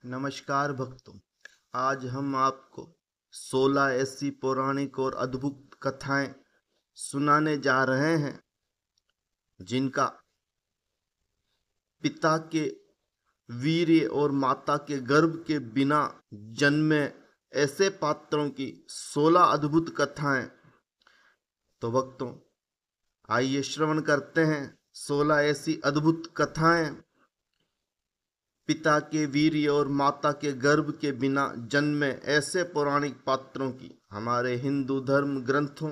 नमस्कार भक्तों। आज हम आपको 16 ऐसी पौराणिक और अद्भुत कथाएं सुनाने जा रहे हैं जिनका पिता के वीर्य और माता के गर्भ के बिना जन्मे ऐसे पात्रों की 16 अद्भुत कथाएं। तो भक्तों, आइए श्रवण करते हैं 16 ऐसी अद्भुत कथाएं पिता के वीर्य और माता के गर्भ के बिना जन्मे ऐसे पौराणिक पात्रों की। हमारे हिंदू धर्म ग्रंथों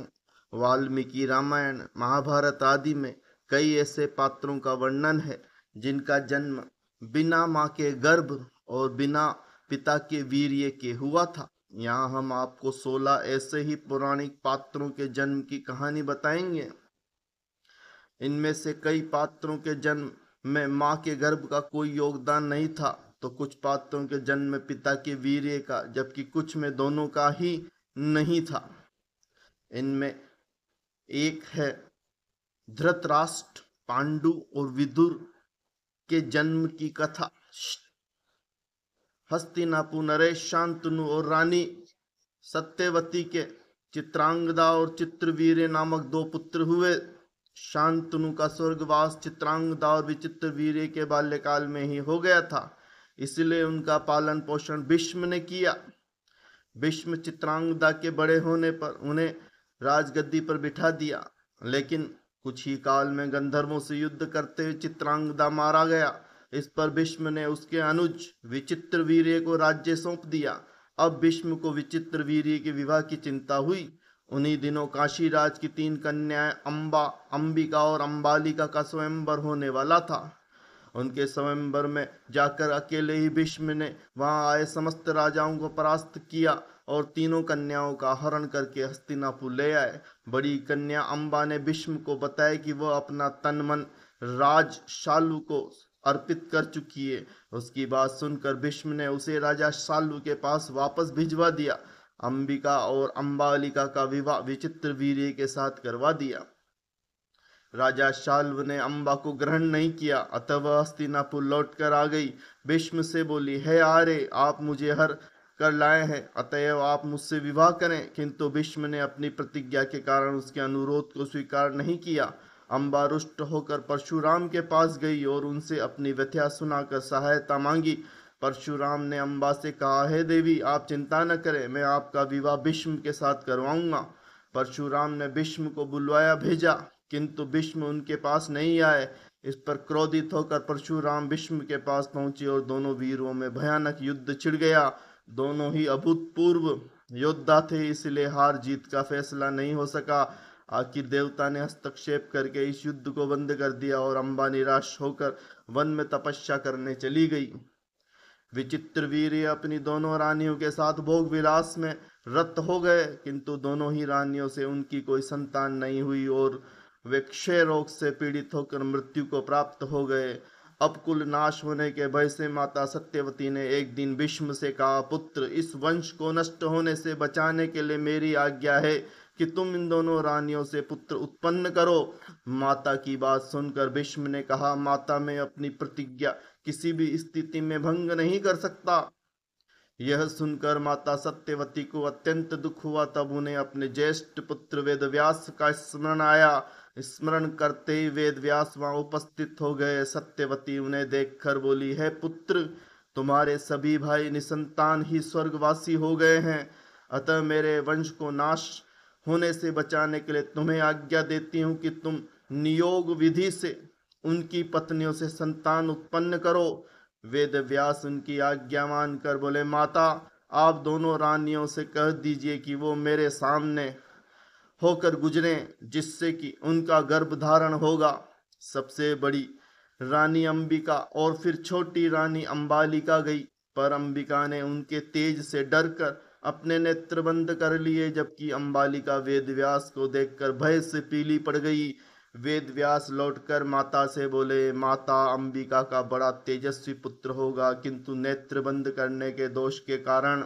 वाल्मीकि रामायण महाभारत आदि में कई ऐसे पात्रों का वर्णन है जिनका जन्म बिना माँ के गर्भ और बिना पिता के वीर्य के हुआ था। यहाँ हम आपको 16 ऐसे ही पौराणिक पात्रों के जन्म की कहानी बताएंगे। इनमें से कई पात्रों के जन्म में मां के गर्भ का कोई योगदान नहीं था, तो कुछ पात्रों के जन्म में पिता के वीर्य का, जबकि कुछ में दोनों का ही नहीं था। इनमें एक है धृतराष्ट्र, पांडु और विदुर के जन्म की कथा। हस्तिनापुर नरेश, शांतनु और रानी सत्यवती के चित्रांगदा और चित्रवीर्य नामक दो पुत्र हुए। शांतनु का स्वर्गवास चित्रांगदा और विचित्रवीर्य के बाल्यकाल में ही हो गया था, इसलिए उनका पालन पोषण भीष्म ने किया। भीष्म चित्रांगदा के बड़े होने पर उन्हें राजगद्दी पर बिठा दिया, लेकिन कुछ ही काल में गंधर्वों से युद्ध करते हुए चित्रांगदा मारा गया। इस पर भीष्म ने उसके अनुज विचित्रवीर्य को राज्य सौंप दिया। अब भीष्म को विचित्रवीर्य के विवाह की चिंता हुई। उन्हीं दिनों काशीराज की 3 कन्याएं अंबा, अंबिका और अंबालिका का स्वयंवर होने वाला था। उनके स्वयंवर में जाकर अकेले ही भीष्म ने वहां आए समस्त राजाओं को परास्त किया और तीनों कन्याओं का हरण करके हस्तिनापुर ले आए। बड़ी कन्या अंबा ने भीष्म को बताया कि वह अपना तन मन राज शालू को अर्पित कर चुकी है। उसकी बात सुनकर भीष्म ने उसे राजा शालू के पास वापस भिजवा दिया। अंबिका और अंबालिका का विवाह विचित्रवीर्य के साथ करवा दिया। राजा शाल्व ने अंबा को ग्रहण नहीं किया, अतः वह हस्तिनापुर लौट कर आ गई। भीष्म से बोली, हे आर्य, आप मुझे हर कर लाए हैं, अतएव आप मुझसे विवाह करें। किंतु भीष्म ने अपनी प्रतिज्ञा के कारण उसके अनुरोध को स्वीकार नहीं किया। अंबा रुष्ट होकर परशुराम के पास गई और उनसे अपनी व्यथा सुनाकर सहायता मांगी। परशुराम ने अंबा से कहा, हे देवी, आप चिंता न करें, मैं आपका विवाह भीष्म के साथ करवाऊंगा। परशुराम ने भीष्म को बुलवाया भेजा, किंतु भीष्म उनके पास नहीं आए। इस पर क्रोधित होकर परशुराम भीष्म के पास पहुंचे और दोनों वीरों में भयानक युद्ध छिड़ गया। दोनों ही अभूतपूर्व योद्धा थे, इसलिए हार जीत का फैसला नहीं हो सका। आखिर देवता ने हस्तक्षेप करके इस युद्ध को बंद कर दिया और अंबा निराश होकर वन में तपस्या करने चली गई। विचित्रवीर्य अपनी दोनों रानियों के साथ भोग विलास में रत हो गए, किंतु दोनों ही रानियों से उनकी कोई संतान नहीं हुई और वे क्षय रोग से पीड़ित होकर मृत्यु को प्राप्त हो गए। अब कुल नाश होने के भय से माता सत्यवती ने एक दिन भीष्म से कहा, पुत्र, इस वंश को नष्ट होने से बचाने के लिए मेरी आज्ञा है कि तुम इन दोनों रानियों से पुत्र उत्पन्न करो। माता की बात सुनकर भीष्म ने कहा, माता, मैं अपनी प्रतिज्ञा किसी भी स्थिति में भंग नहीं कर सकता। यह सुनकर माता सत्यवती को अत्यंत दुख हुआ। तब उन्हें अपने ज्येष्ठ पुत्र वेदव्यास का स्मरण आया। स्मरण करते ही वेदव्यास वहां उपस्थित हो गए। सत्यवती उन्हें देखकर बोली, है पुत्र, तुम्हारे सभी भाई निसंतान ही स्वर्गवासी हो गए हैं, अतः मेरे वंश को नाश होने से बचाने के लिए तुम्हें आज्ञा देती हूँ कि तुम नियोग विधि से उनकी पत्नियों से संतान उत्पन्न करो। वेद व्यास उनकी आज्ञा मानकर बोले, माता, आप दोनों रानियों से कह दीजिए कि वो मेरे सामने होकर गुजरे, जिससे कि उनका गर्भ धारण होगा। सबसे बड़ी रानी अंबिका और फिर छोटी रानी अंबालिका गई, पर अंबिका ने उनके तेज से डरकर अपने नेत्र बंद कर लिए, जबकि अंबालिका वेदव्यास को देखकर भय से पीली पड़ गई। वेदव्यास लौटकर माता से बोले, माता, अंबिका का बड़ा तेजस्वी पुत्र होगा, किंतु नेत्र बंद करने के दोष के कारण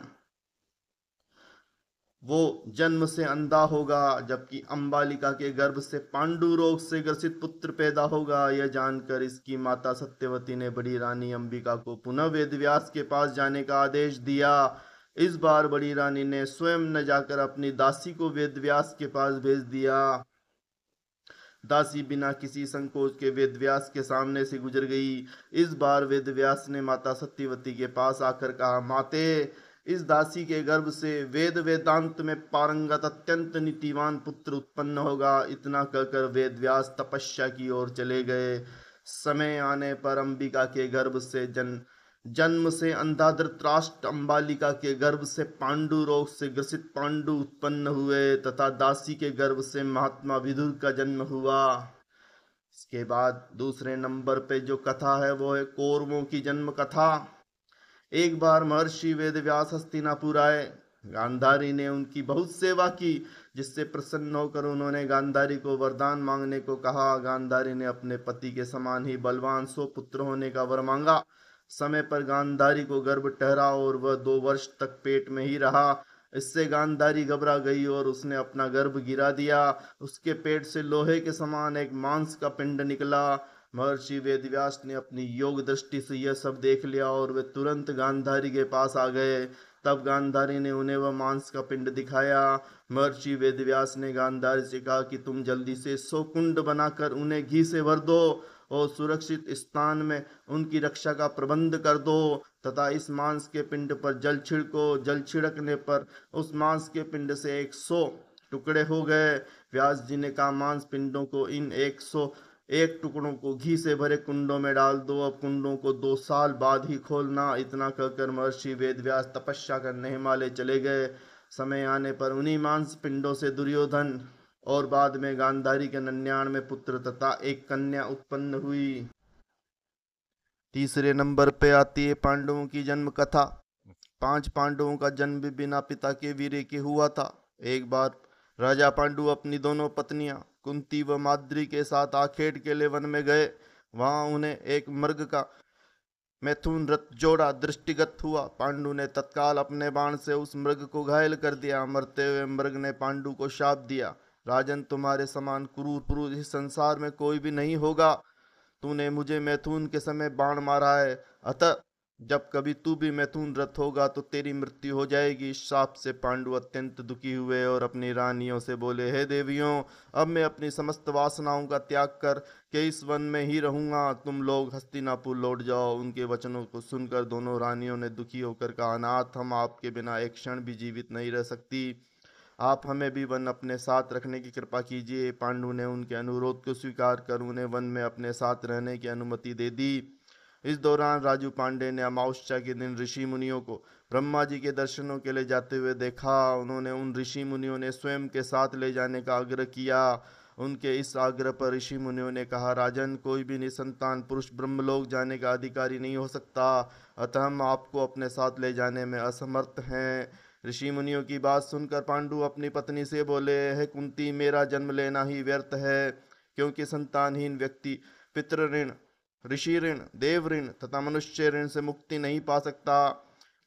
वो जन्म से अंधा होगा, जबकि अंबालिका के गर्भ से पांडु रोग से ग्रसित पुत्र पैदा होगा। यह जानकर इसकी माता सत्यवती ने बड़ी रानी अंबिका को पुनः वेदव्यास के पास जाने का आदेश दिया। इस बार बड़ी रानी ने स्वयं न जाकर अपनी दासी को वेदव्यास के पास भेज दिया। दासी बिना किसी संकोच के वेदव्यास के सामने से गुजर गई। इस बार वेदव्यास ने माता सत्यवती के पास आकर कहा, माते, इस दासी के गर्भ से वेद वेदांत में पारंगत अत्यंत नीतिवान पुत्र उत्पन्न होगा। इतना कहकर वेदव्यास तपस्या की ओर चले गए। समय आने पर अंबिका के गर्भ से जन्म से अंधा धृतराष्ट्र, अंबालिका के गर्भ से पांडु रोग से ग्रसित पांडु उत्पन्न हुए तथा दासी के गर्भ से महात्मा विदुर का जन्म हुआ। इसके बाद दूसरे नंबर पे जो कथा है वो है कौरवों की जन्म कथा। एक बार महर्षि वेदव्यास हस्तिनापुर आए। गांधारी ने उनकी बहुत सेवा की, जिससे प्रसन्न होकर उन्होंने गांधारी को वरदान मांगने को कहा। गांधारी ने अपने पति के समान ही बलवान 100 पुत्र होने का वर मांगा। समय पर गांधारी को गर्भ ठहरा और वह 2 वर्ष तक पेट में ही रहा। इससे गांधारी घबरा गई और उसने अपना गर्भ गिरा दिया। उसके पेट से लोहे के समान एक मांस का पिंड निकला। महर्षि वेदव्यास ने अपनी योग दृष्टि से यह सब देख लिया और वे तुरंत गांधारी के पास आ गए। तब गांधारी ने उन्हें वह मांस का पिंड दिखाया। महर्षि वेदव्यास ने गांधारी से कहा कि तुम जल्दी से 100 कुंड बनाकर उन्हें घी से भर दो और सुरक्षित स्थान में उनकी रक्षा का प्रबंध कर दो तथा इस मांस के पिंड पर जल छिड़को। जल छिड़कने पर उस मांस के पिंड से 100 टुकड़े हो गए। व्यास जी ने कहा, मांस पिंडों को इन 101 टुकड़ों को घी से भरे कुंडों में डाल दो। अब कुंडों को 2 साल बाद ही खोलना। इतना कहकर महर्षि वेदव्यास तपस्या करने हिमालय चले गए। समय आने पर उन्हीं मांस पिंडों से दुर्योधन और बाद में गांधारी के 99 पुत्र तथा एक कन्या उत्पन्न हुई। तीसरे नंबर पे आती है पांडवों की जन्म कथा। 5 पांडवों का जन्म भी बिना पिता के वीर्य के हुआ था। एक बार राजा पांडु अपनी दोनों पत्नियां कुंती व माद्री के साथ आखेट के लिए वन में गए। वहां उन्हें एक मृग का मैथुन रथ जोड़ा दृष्टिगत हुआ। पांडु ने तत्काल अपने बाण से उस मृग को घायल कर दिया। मरते हुए मृग ने पांडु को शाप दिया, राजन, तुम्हारे समान क्रूर पुरुष इस संसार में कोई भी नहीं होगा। तूने मुझे मैथुन के समय बाण मारा है, अतः जब कभी तू भी मैथुन रथ होगा तो तेरी मृत्यु हो जाएगी। इस शाप से पांडु अत्यंत दुखी हुए और अपनी रानियों से बोले, हे देवियों, अब मैं अपनी समस्त वासनाओं का त्याग कर के इस वन में ही रहूंगा। तुम लोग हस्तिनापुर लौट जाओ। उनके वचनों को सुनकर दोनों रानियों ने दुखी होकर कहा, नाथ, हम आपके बिना एक क्षण भी जीवित नहीं रह सकती। आप हमें भी वन अपने साथ रखने की कृपा कीजिए। पांडु ने उनके अनुरोध को स्वीकार कर उन्हें वन में अपने साथ रहने की अनुमति दे दी। इस दौरान राजू पांडे ने अमावस्या के दिन ऋषि मुनियों को ब्रह्मा जी के दर्शनों के लिए जाते हुए देखा। उन्होंने उन ऋषि मुनियों ने स्वयं के साथ ले जाने का आग्रह किया। उनके इस आग्रह पर ऋषि मुनियों ने कहा, राजन, कोई भी निसंतान पुरुष ब्रह्मलोक जाने का अधिकारी नहीं हो सकता, अतः हम आपको अपने साथ ले जाने में असमर्थ हैं। ऋषि मुनियों की बात सुनकर पांडु अपनी पत्नी से बोले, हे कुंती, मेरा जन्म लेना ही व्यर्थ है, क्योंकि संतानहीन व्यक्ति पितृ ऋण, ऋषि ऋण, देव ऋण तथा मनुष्य ऋण से मुक्ति नहीं पा सकता।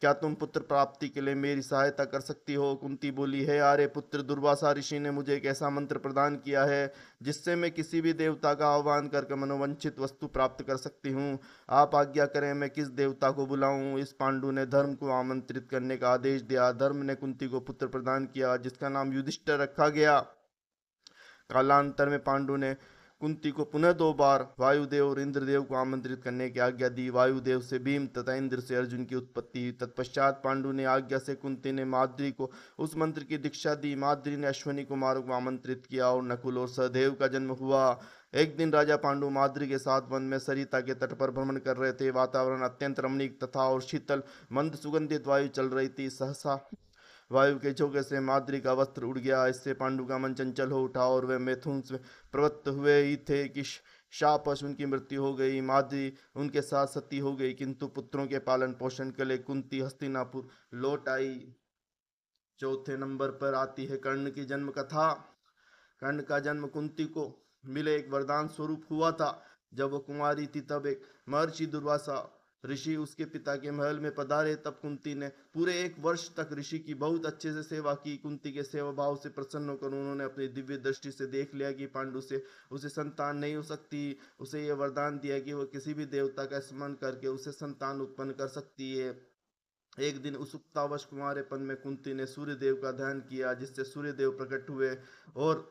क्या तुम पुत्र प्राप्ति के लिए मेरी सहायता कर सकती हो? कुंती बोली, है आर्य पुत्र, दुर्वासा ऋषि ने मुझे एक ऐसा मंत्र प्रदान किया है जिससे मैं किसी भी देवता का आह्वान करके मनोवांछित वस्तु प्राप्त कर सकती हूँ। आप आज्ञा करें, मैं किस देवता को बुलाऊं? इस पांडु ने धर्म को आमंत्रित करने का आदेश दिया। धर्म ने कुंती को पुत्र प्रदान किया जिसका नाम युधिष्ठिर रखा गया। कालांतर में पांडु ने कुंती को पुनः 2 बार वायुदेव और इंद्रदेव को आमंत्रित करने की आज्ञा दी। वायुदेव से भीम तथा इंद्र से अर्जुन की उत्पत्ति हुई। तत्पश्चात पांडु ने आज्ञा से कुंती ने माद्री को उस मंत्र की दीक्षा दी। माद्री ने अश्विनी कुमारों को आमंत्रित किया और नकुल और सहदेव का जन्म हुआ। एक दिन राजा पांडु माद्री के साथ वन में सरिता के तट पर भ्रमण कर रहे थे। वातावरण अत्यंत रमणीक तथा और शीतल मंद सुगंधित वायु चल रही थी। सहसा वायु के झोंके से माद्री का वस्त्र उड़ गया। इससे पांडु का मन चंचल हो उठा और वे मैथुन से प्रवृत्त हुए ही थे कि शापवश उनकी मृत्यु हो गई। माद्री उनके साथ सती हो गई, किंतु पुत्रों के पालन पोषण के लिए कुंती हस्तिनापुर लौट आई। चौथे नंबर पर आती है कर्ण की जन्म कथा। कर्ण का जन्म कुंती को मिले एक वरदान स्वरूप हुआ था। जब वो कुंवारी थी तब एक महर्षि दुर्वासा ऋषि उसके पिता के महल में पधारे तब कुंती ने पूरे 1 वर्ष तक ऋषि की बहुत अच्छे से सेवा की। कुंती के सेवा भाव से प्रसन्न होकर उन्होंने अपनी दिव्य दृष्टि से देख लिया कि पांडु से उसे संतान नहीं हो सकती। उसे यह वरदान दिया कि वह किसी भी देवता का स्मरण करके उसे संतान उत्पन्न कर सकती है। एक दिन उत्सुकतावश कुंवारेपन में कुंती ने सूर्यदेव का ध्यान किया, जिससे सूर्यदेव प्रकट हुए और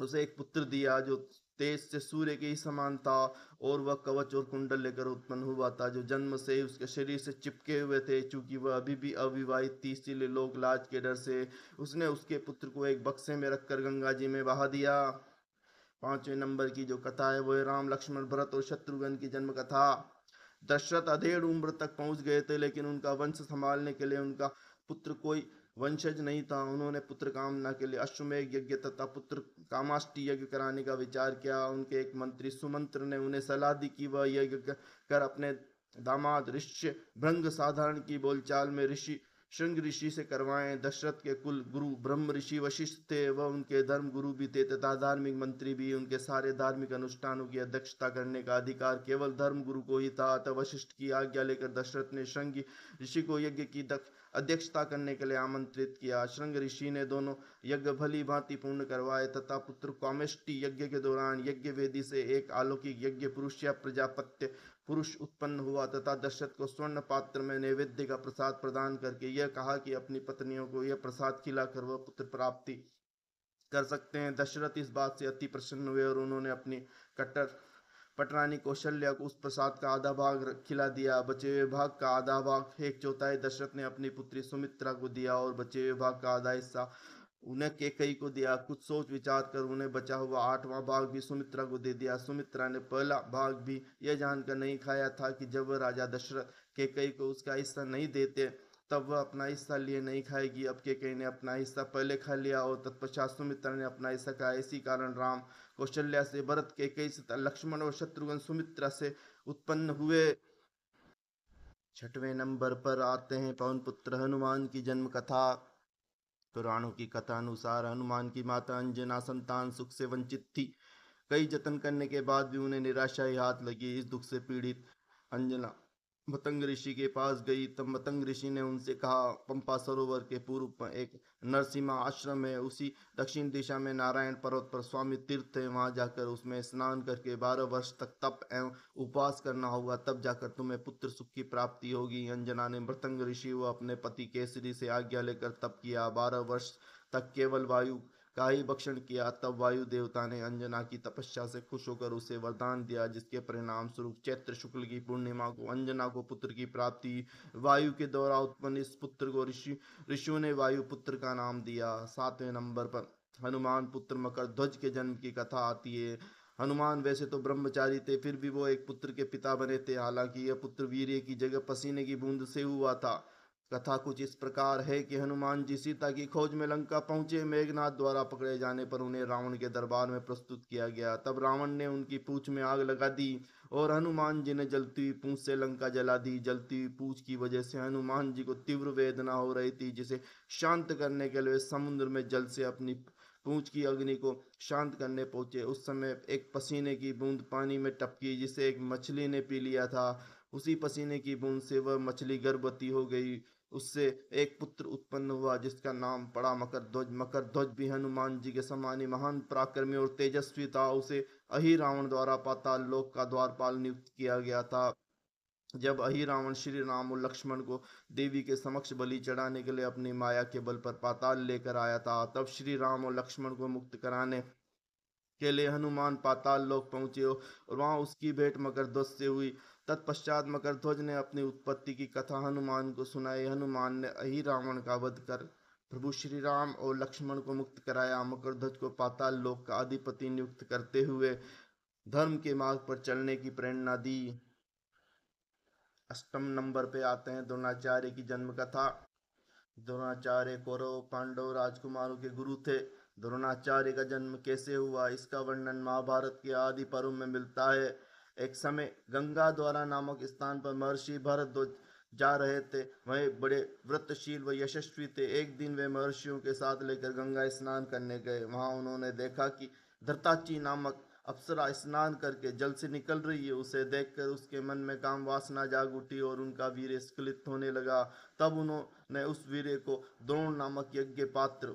उसे एक पुत्र दिया जो तेज से सूर्य के ही समान था। और वह कवच और कुंडल लेकर उत्पन्न हुआ था, जो जन्म से ही उसके शरीर से चिपके हुए थे। चूंकि वह अभी भी अविवाहित थी, इसीलिए लोग लाज के डर से उसने उसके पुत्र को एक बक्से में रखकर गंगा जी में बहा दिया। 5वें नंबर की जो कथा है वो है राम लक्ष्मण भरत और शत्रुघ्न की जन्म कथा। दशरथ अधेड़ उम्र तक पहुंच गए थे, लेकिन उनका वंश संभालने के लिए उनका पुत्र कोई वंशज नहीं था। उन्होंने पुत्र कामना के लिए अश्वमेध यज्ञ तथा पुत्र कामाष्टि यज्ञ कराने का विचार किया। उनके एक मंत्री सुमंत्र ने उन्हें सलाह दी कि वह यज्ञ कर अपने दामाद ऋष्य भृंग साधारण की बोलचाल में ऋषि श्रृंग ऋषि से करवाएं। दशरथ के कुल गुरु ब्रह्म ऋषि वशिष्ठ थे, वह उनके धर्म गुरु भी थे तथा धार्मिक मंत्री भी। उनके सारे धार्मिक अनुष्ठानों की अध्यक्षता करने का अधिकार केवल धर्म गुरु को ही था। अतः वशिष्ठ की आज्ञा लेकर दशरथ ने श्रृंग ऋषि को यज्ञ की अध्यक्षता करने के लिए आमंत्रित किया। श्रृंग ऋषि ने दोनों यज्ञ भली भांति पूर्ण करवाए तथा पुत्र कामेष्टि यज्ञ के दौरान यज्ञ वेदी से एक अलौकिक यज्ञ पुरुष या प्रजापत्य पुरुष उत्पन्न हुआ तथा दशरथ को स्वर्ण पात्र में नैवेद्य का प्रसाद प्रदान करके यह कहा कि अपनी पत्नियों को यह प्रसाद खिलाकर वह पुत्र प्राप्ति कर सकते हैं। दशरथ इस बात से अति प्रसन्न हुए और उन्होंने अपनी कट्टर पटरानी कौशल्या को उस प्रसाद का आधा भाग खिला दिया। बचे हुए भाग का आधा भाग 1/4 दशरथ ने अपनी पुत्री सुमित्रा को दिया और बचे हुए भाग का आधा हिस्सा उन्हें कैकई को दिया। कुछ सोच विचार कर उन्हें बचा हुआ 8वां भाग भी सुमित्रा को दे दिया। सुमित्रा ने पहला भाग भी यह जानकर नहीं खाया था कि जब वह राजा दशरथ कैकई को उसका हिस्सा नहीं देते तब वह अपना हिस्सा लिए नहीं खाएगी। अब कैकई ने अपना हिस्सा पहले खा लिया और तत्पश्चात सुमित्रा ने अपना हिस्सा खाया। इसी कारण राम कौशल्या से, भरत कैकई से, लक्ष्मण और शत्रुघ्न सुमित्रा से उत्पन्न हुए। 6वें नंबर पर आते हैं पवन पुत्र हनुमान की जन्म कथा। पुराणों की कथा अनुसार हनुमान की माता अंजना संतान सुख से वंचित थी। कई जतन करने के बाद भी उन्हें निराशा ही हाथ लगी। इस दुख से पीड़ित अंजना मतंग ऋषि के पास गई। तब मतंग ऋषि ने उनसे कहा, पंपा सरोवर के पूर्व में एक नरसिम्हा आश्रम है, उसी दक्षिण दिशा में नारायण पर्वत पर स्वामी तीर्थ है। वहां जाकर उसमें स्नान करके 12 वर्ष तक तप एवं उपवास करना होगा, तब जाकर तुम्हें पुत्र सुख की प्राप्ति होगी। अंजना ने मतंग ऋषि व अपने पति केसरी से आज्ञा लेकर तप किया। 12 वर्ष तक केवल वायु का ही भक्षण किया। तब वायु देवता ने अंजना की तपस्या से खुश होकर उसे वरदान दिया, जिसके परिणाम स्वरूप चैत्र शुक्ल की पूर्णिमा को अंजना को पुत्र की प्राप्ति। वायु के द्वारा उत्पन्न इस पुत्र को ऋषियों ने वायु पुत्र का नाम दिया। 7वें नंबर पर हनुमान पुत्र मकर ध्वज के जन्म की कथा आती है। हनुमान वैसे तो ब्रह्मचारी थे, फिर भी वो एक पुत्र के पिता बने थे। हालांकि यह पुत्र वीर्य की जगह पसीने की बूंद से हुआ था। कथा कुछ इस प्रकार है कि हनुमान जी सीता की खोज में लंका पहुंचे। मेघनाथ द्वारा पकड़े जाने पर उन्हें रावण के दरबार में प्रस्तुत किया गया। तब रावण ने उनकी पूंछ में आग लगा दी और हनुमान जी ने जलती हुई पूंछ से लंका जला दी। जलती हुई पूंछ की वजह से हनुमान जी को तीव्र वेदना हो रही थी, जिसे शांत करने के लिए समुद्र में जल से अपनी पूंछ की अग्नि को शांत करने पहुंचे। उस समय एक पसीने की बूंद पानी में टपकी, जिसे एक मछली ने पी लिया था। उसी पसीने की बूंद से वह मछली गर्भवती हो गई। उससे एक पुत्र उत्पन्न हुआ, जिसका नाम पड़ा मकर ध्वज। मकर ध्वज भी हनुमान जी के समान ही महान पराक्रमी और तेजस्वी था। उसे अहि रावण द्वारा पाताल लोक का द्वारपाल नियुक्त किया गया था। जब अहि रावण श्री राम और लक्ष्मण को देवी के समक्ष बलि चढ़ाने के लिए अपनी माया के बल पर पाताल लेकर आया था, तब श्री राम और लक्ष्मण को मुक्त कराने के लिए हनुमान पाताल लोक पहुंचे और वहां उसकी भेंट मकर ध्वज से हुई। तत्पश्चात मकर ध्वज ने अपनी उत्पत्ति की कथा हनुमान को सुनाई। हनुमान ने अहि रावण का वध कर प्रभु श्री राम और लक्ष्मण को मुक्त कराया। मकर ध्वज को पाताल लोक का अधिपति नियुक्त करते हुए धर्म के मार्ग पर चलने की प्रेरणा दी। 8वें नंबर पे आते हैं द्रोणाचार्य की जन्म कथा। द्रोणाचार्य कौरव पांडव राजकुमारों के गुरु थे। द्रोणाचार्य का जन्म कैसे हुआ, इसका वर्णन महाभारत के आदि पर्व में मिलता है। एक समय गंगा द्वारा नामक स्थान पर महर्षि भरद्वाज जा रहे थे। वह बड़े व्रतशील व यशस्वी थे। एक दिन वे महर्षियों के साथ लेकर गंगा स्नान करने गए। वहां उन्होंने देखा कि धृताची नामक अप्सरा स्नान करके जल से निकल रही है, उसे देखकर उसके मन में काम वासना जाग उठी और उनका वीर्य स्खलित होने लगा। तब उन्होंने उस वीर्य को द्रोण नामक यज्ञ पात्र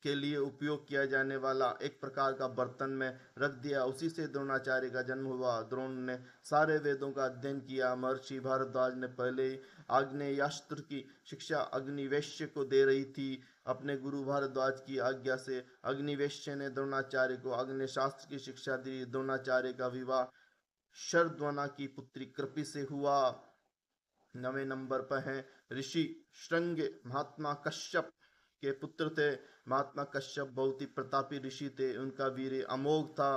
के लिए उपयोग किया जाने वाला एक प्रकार का बर्तन में रख दिया। उसी से द्रोणाचार्य का जन्म हुआ। द्रोण ने सारे वेदों का अध्ययन किया। महर्षि भारद्वाज ने पहले ही आग्नेयास्त्र की शिक्षा अग्निवेश्य को दे रही थी। अपने गुरु भारद्वाज की आज्ञा से अग्निवेश्य ने द्रोणाचार्य को आग्नेय शास्त्र की शिक्षा दी। द्रोणाचार्य का विवाह शरद्वना की पुत्री कृपि से हुआ। 9वें नंबर पर हैं ऋषि श्रृंग, महात्मा कश्यप के पुत्र थे। महात्मा कश्यप बहुत ही प्रतापी ऋषि थे। उनका वीर्य अमोघ था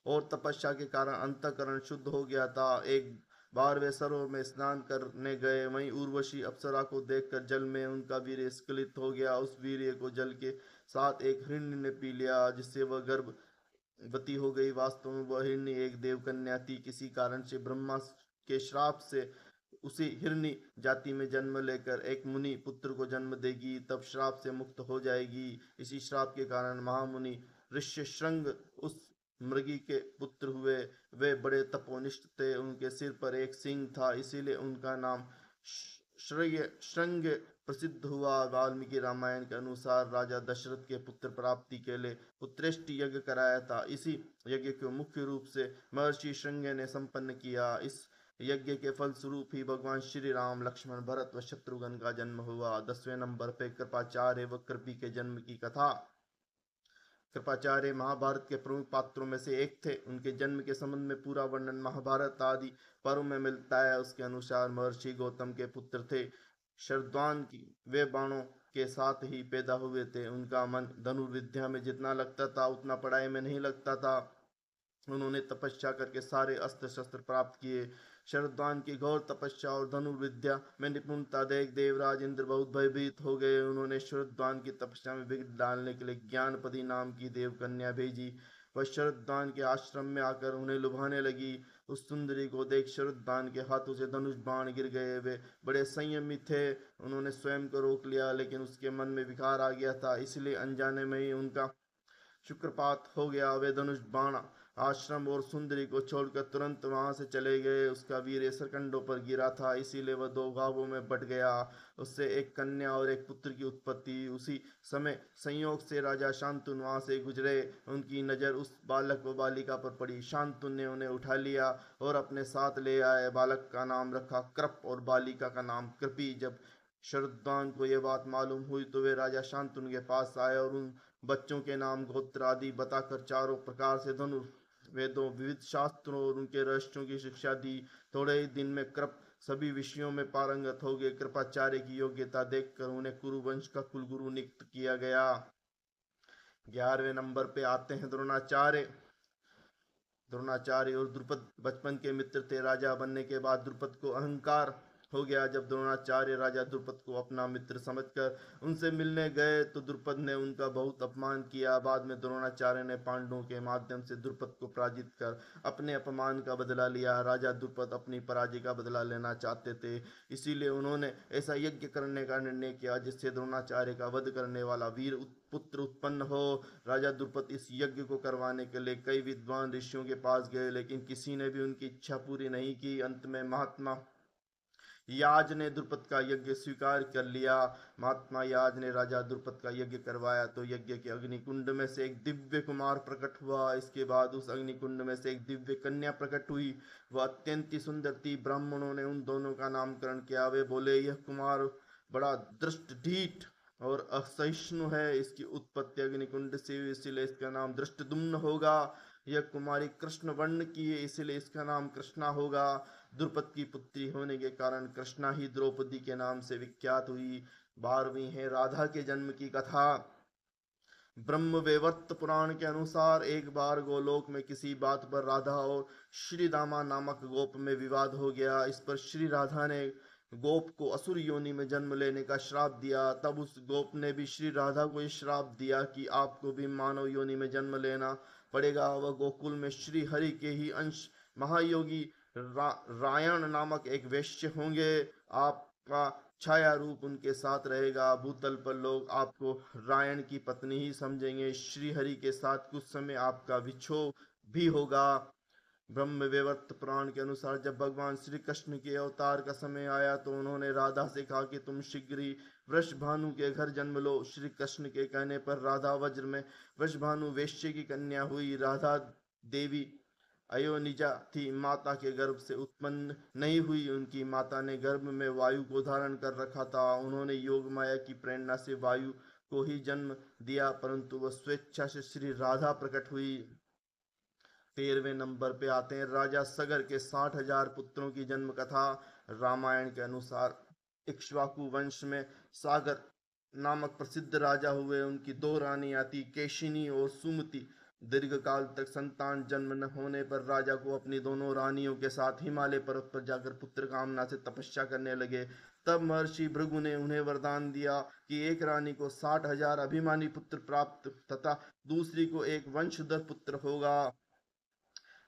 और तपस्या के कारण अंतःकरण शुद्ध हो गया था। एक बार वे सरोवर में स्नान करने गए, वहीं उर्वशी अप्सरा को देखकर जल में उनका वीर्य स्खलित हो गया। उस वीर्य को जल के साथ एक हिरण्य ने पी लिया, जिससे वह गर्भवती हो गई। वास्तव में वह हिरण्य एक देवकन्या थी। किसी कारण से ब्रह्मा के श्राप से उसी हिरणी जाति में जन्म लेकर एक मुनि पुत्र को जन्म देगी, तब श्राप से मुक्त हो जाएगी। इसी श्राप के कारण महामुनि ऋष्यशृंग उस मृगी के पुत्र हुए। वे बड़े तपोनिष्ठ थे। उनके सिर पर एक सिंह था, इसीलिए उनका नाम श्रृंग प्रसिद्ध हुआ। वाल्मीकि रामायण के अनुसार राजा दशरथ के पुत्र प्राप्ति के लिए पुत्रेष्टि यज्ञ कराया था। इसी यज्ञ को मुख्य रूप से महर्षि श्रृंग ने संपन्न किया। इस यज्ञ के फल स्वरूप ही भगवान श्री राम, लक्ष्मण, भरत व शत्रुघ्न का जन्म हुआ। 10वें नंबर पे कृपाचार्य व कृपि के जन्म की कथा। कृपाचार्य महाभारत के प्रमुख पात्रों में से एक थे। उनके जन्म के संबंध में पूरा वर्णन महाभारत आदि पर्व में मिलता है। उसके अनुसार महर्षि गौतम के पुत्र थे शरद्वान की। वे बाणों के साथ ही पैदा हुए थे। उनका मन धनुर्विद्या में जितना लगता था उतना पढ़ाई में नहीं लगता था। उन्होंने तपस्या करके सारे अस्त्र शस्त्र प्राप्त किए। शरद्वान की घोर तपस्या और धनुर्विद्या में निपुणता देख देवराज इंद्र बहुत भयभीत हो गए। उन्होंने शरद्वान की तपस्या में विघ्न डालने के लिए ज्ञानपदी नाम की देवकन्या भेजी। वह शरद्वान के आश्रम में आकर उन्हें लुभाने लगी। उस सुंदरी को देख शरद्वान के हाथों से धनुष बाण गिर गए। वे बड़े संयमी थे। उन्होंने स्वयं को रोक लिया, लेकिन उसके मन में विकार आ गया था, इसलिए अनजाने में ही उनका शुक्रपात हो गया। वे धनुष बाण आश्रम और सुंदरी को छोड़कर तुरंत वहां से चले गए। उसका वीर्य सरकंडों पर गिरा था, इसीलिए वह 2 घावों में बट गया। उससे एक कन्या और एक पुत्र की उत्पत्ति। उसी समय संयोग से राजा शांतनु वहां से गुजरे। उनकी नजर उस बालक व बालिका पर पड़ी। शांतनु ने उन्हें उठा लिया और अपने साथ ले आए। बालक का नाम रखा कृप और बालिका का नाम कृपि। जब शरद्वान को यह बात मालूम हुई तो वे राजा शांतनु के पास आए और उन बच्चों के नाम, गोत्र आदि बताकर चारों प्रकार से वेदों, विविध शास्त्रों और उनके रहस्यों की शिक्षा दी। थोड़े ही दिन में कृप सभी विषयों में पारंगत हो गए। कृपाचार्य की योग्यता देखकर उन्हें कुरुवंश का कुलगुरु नियुक्त किया गया। 11वें नंबर पे आते हैं द्रोणाचार्य। द्रोणाचार्य और द्रुपद बचपन के मित्र थे। राजा बनने के बाद द्रुपद को अहंकार हो गया। जब द्रोणाचार्य राजा द्रुपद को अपना मित्र समझकर उनसे मिलने गए तो द्रुपद ने उनका बहुत अपमान किया। बाद में द्रोणाचार्य ने पांडवों के माध्यम से द्रुपद को पराजित कर अपने अपमान का बदला लिया। राजा द्रुपद अपनी पराजय का बदला लेना चाहते थे, इसीलिए उन्होंने ऐसा यज्ञ करने का निर्णय किया जिससे द्रोणाचार्य का वध करने वाला वीर पुत्र उत्पन्न हो। राजा द्रुपद इस यज्ञ को करवाने के लिए कई विद्वान ऋषियों के पास गए, लेकिन किसी ने भी उनकी इच्छा पूरी नहीं की। अंत में महात्मा याज ने द्रुपद का यज्ञ स्वीकार कर लिया। महात्मा याज ने राजा द्रुपद का यज्ञ करवाया तो यज्ञ के अग्निकुंड में से एक दिव्य कुमार प्रकट हुआ। इसके बाद उस अग्निकुंड में से एक दिव्य कन्या प्रकट हुई। वह अत्यंत ही सुंदर थी। ब्राह्मणों ने उन दोनों का नामकरण किया। वे बोले, यह कुमार बड़ा दृष्ट ढीठ और असहिष्णु है। इसकी उत्पत्ति अग्निकुंड से हुई, इसलिए इसका नाम दृष्टद्युम्न होगा। यह कुमारी कृष्ण वर्ण की है, इसलिए इसका नाम कृष्णा होगा। द्रुपद की पुत्री होने के कारण कृष्णा ही द्रौपदी के नाम से विख्यात हुई। 12वीं है राधा के जन्म की कथा। ब्रह्म वैवर्त पुराण के अनुसार एक बार गोलोक में किसी बात पर राधा और श्री दामा नामक गोप में विवाद हो गया। इस पर श्री राधा ने गोप को असुर योनि में जन्म लेने का श्राप दिया। तब उस गोप ने भी श्री राधा को यह श्राप दिया कि आपको भी मानव योनि में जन्म लेना पड़ेगा। वह गोकुल में श्री हरि के ही अंश महायोगी रायण नामक एक वैश्य होंगे। आप का छाया रूप उनके साथ रहेगा। भूतल पर लोग आपको रायण की पत्नी ही समझेंगे। श्री हरि के साथ कुछ समय आपका विछोह भी होगा। ब्रह्म वैवर्त पुराण के अनुसार जब भगवान श्री कृष्ण के अवतार का समय आया तो उन्होंने राधा से कहा कि तुम शीघ्र ही वृषभानु के घर जन्म लो। श्री कृष्ण के कहने पर राधा वज्र में वृषभानु वेश्य की कन्या हुई। राधा देवी अयोनिजा थी, माता के गर्भ से उत्पन्न नहीं हुई। उनकी माता ने गर्भ में वायु को धारण कर रखा था। उन्होंने योग माया की प्रेरणा से वायु को ही जन्म दिया, परंतु वह स्वेच्छा से श्री राधा प्रकट हुई। 13वें नंबर पे आते हैं राजा सगर के 60,000 पुत्रों की जन्म कथा। रामायण के अनुसार इक्ष्वाकु वंश में सागर नामक प्रसिद्ध राजा हुए। उनकी दो रानियां थी, केशिनी और सुमति। दीर्घ काल तक संतान जन्म न होने पर राजा को अपनी दोनों रानियों के साथ हिमालय पर्वत पर जाकर पुत्र कामना से तपस्या करने लगे। तब महर्षि भृगु ने उन्हें वरदान दिया कि एक रानी को 60,000 अभिमानी पुत्र प्राप्त तथा दूसरी को एक वंशधर पुत्र होगा।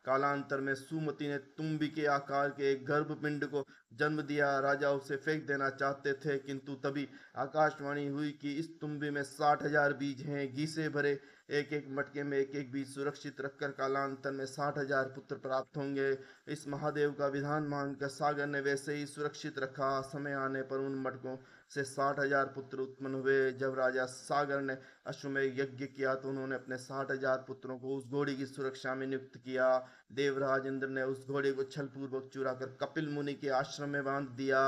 कालांतर में सुमति ने तुम्बी के आकार के एक गर्भपिंड को जन्म दिया। राजा उसे फेंक देना चाहते थे, किंतु तभी आकाशवाणी हुई कि इस तुम्बी में 60,000 बीज हैं। घी से भरे एक एक मटके में एक एक बीज सुरक्षित रखकर कालांतर में 60,000 पुत्र प्राप्त होंगे। इस महादेव का विधान मानकर सागर ने वैसे ही सुरक्षित रखा। समय आने पर उन मटकों से 60,000 पुत्र उत्पन्न हुए। जब राजा सागर ने अश्वमेध यज्ञ किया तो उन्होंने अपने 60,000 पुत्रों को उस घोड़ी की सुरक्षा में नियुक्त किया। देवराज इंद्र ने उस घोड़े को छल पूर्वक चुरा कर कपिल मुनि के आश्रम में बांध दिया।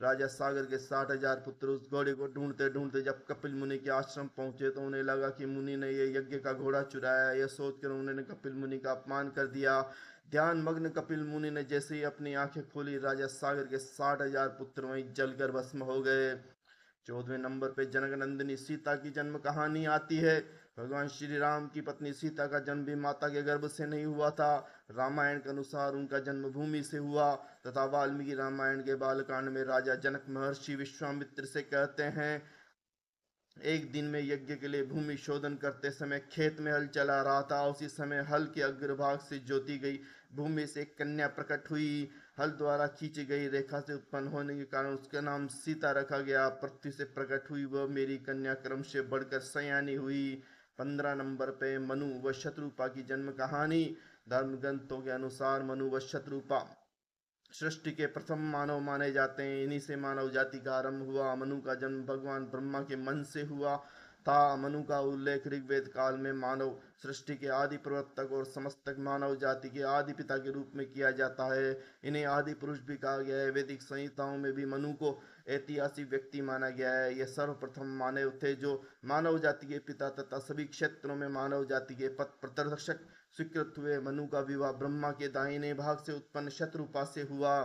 राजा सागर के 60,000 पुत्र उस घोड़े को ढूंढते ढूंढते जब कपिल मुनि के आश्रम पहुंचे तो उन्हें लगा कि मुनि ने यह यज्ञ का घोड़ा चुराया। यह सोचकर उन्होंने कपिल मुनि का अपमान कर दिया। ध्यान मग्न कपिल मुनि ने जैसे ही अपनी आंखें खोली, राजा सागर के 60,000 पुत्र वहीं जलकर भस्म हो गए। 14वें नंबर पे जनक नंदिनी सीता की जन्म कहानी आती है। भगवान श्री राम की पत्नी सीता का जन्म भी माता के गर्भ से नहीं हुआ था। रामायण के अनुसार उनका जन्म भूमि से हुआ तथा वाल्मीकि रामायण के बालकांड में राजा जनक महर्षि विश्वामित्र से कहते हैं, एक दिन में यज्ञ के लिए भूमि शोधन करते समय खेत में हल चला रहा था। उसी समय हल के अग्रभाग से जोती गई भूमि से एक कन्या प्रकट हुई। हल द्वारा खींची गई रेखा से उत्पन्न होने के कारण उसका नाम सीता रखा गया। पृथ्वी से प्रकट हुई वह मेरी कन्या क्रम से बढ़कर सयानी हुई। 15 नंबर पे मनु व शत्रुपा की जन्म कहानी। धर्म ग्रंथों के अनुसार मनु व शत्रुपा सृष्टि के प्रथम मानव माने जाते हैं। इन्हीं से मानव जाति का आरंभ हुआ। मनु का जन्म भगवान ब्रह्मा के मन से हुआ था। मनु का उल्लेख ऋग्वेद काल में मानव सृष्टि के आदि प्रवर्तक और समस्तक मानव जाति के आदि पिता के रूप में किया जाता है। इन्हें आदि पुरुष भी कहा गया है। वैदिक संहिताओं में भी मनु को ऐतिहासिक व्यक्ति माना गया है। ये सर्वप्रथम मानव थे जो मानव जाति के पिता तथा सभी क्षेत्रों में मानव जाति के पथ प्रदर्शक स्वीकृत हुए। मनु का विवाह ब्रह्मा के दाहिने भाग से उत्पन्न शत्रुपा से हुआ।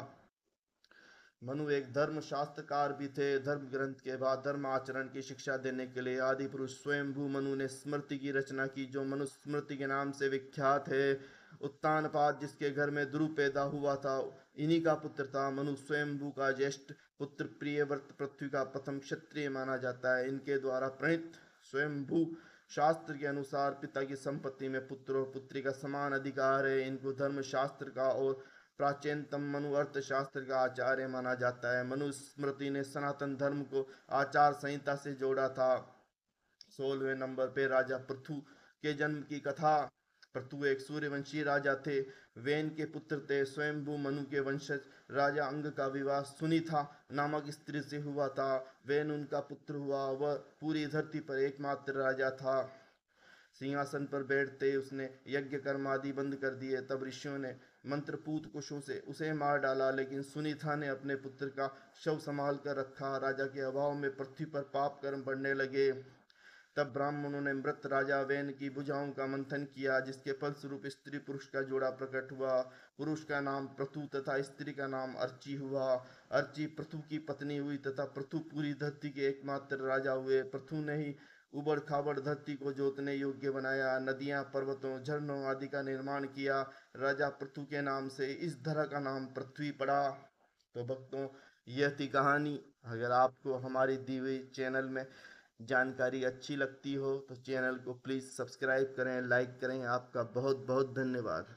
मनु एक धर्म शास्त्रकार भी थे। धर्म ग्रंथ के बाद धर्म आचरण की शिक्षा देने के लिए आदि पुरुष स्वयंभू मनु ने स्मृति की रचना की, जो मनुस्मृति के नाम से विख्यात है। उत्तानपाद जिसके घर में ध्रुव पैदा हुआ था, इन्हीं का पुत्र था। मनु स्वयंभू का ज्येष्ठ पुत्र प्रियव्रत पृथ्वी का प्रथम क्षत्रिय माना जाता है। इनके द्वारा प्रणीत स्वयंभू शास्त्र के अनुसार पिता की संपत्ति में पुत्र और पुत्री का समान अधिकार है। इनको धर्म शास्त्र का और प्राचीनतम मनु अर्थशास्त्र का आचार्य माना जाता है। मनुस्मृति ने सनातन धर्म को आचार संहिता से जोड़ा था। 16वें नंबर पे राजा पृथु के जन्म की कथा। पृथु एक सूर्यवंशी राजा थे। वेन के पुत्र थे। स्वयंभू मनु के वंशज राजा अंग का विवाह सुनीता नामक स्त्री से हुआ था। वेन उनका पुत्र हुआ। वह पूरी धरती पर एकमात्र राजा था। सिंहासन पर बैठते उसने यज्ञ कर्म आदि बंद कर दिए। तब ऋषियों ने मंत्रपूत कुशों से उसे मार डाला, लेकिन सुनीता ने अपने पुत्र का शव संभाल कर रखा। राजा के अभाव में पृथ्वी पर पाप कर्म बढ़ने लगे। तब ब्राह्मणों ने मृत राजा वेन की भुजाओं का मंथन किया, जिसके फलस्वरूप स्त्री पुरुष का जोड़ा प्रकट हुआ। पुरुष का नाम पृथु तथा स्त्री का नाम अर्ची हुआ। अर्ची पृथु की पत्नी हुई तथा पृथु पूरी धरती के एकमात्र राजा हुए। पृथु ने ही उबड़ खाबड़ धरती को जोतने योग्य बनाया, नदियां पर्वतों झरनों आदि का निर्माण किया। राजा पृथु के नाम से इस धरा का नाम पृथ्वी पड़ा। तो भक्तों, यह थी कहानी। अगर आपको हमारी दी हुई चैनल में जानकारी अच्छी लगती हो तो चैनल को प्लीज़ सब्सक्राइब करें, लाइक करें। आपका बहुत बहुत धन्यवाद।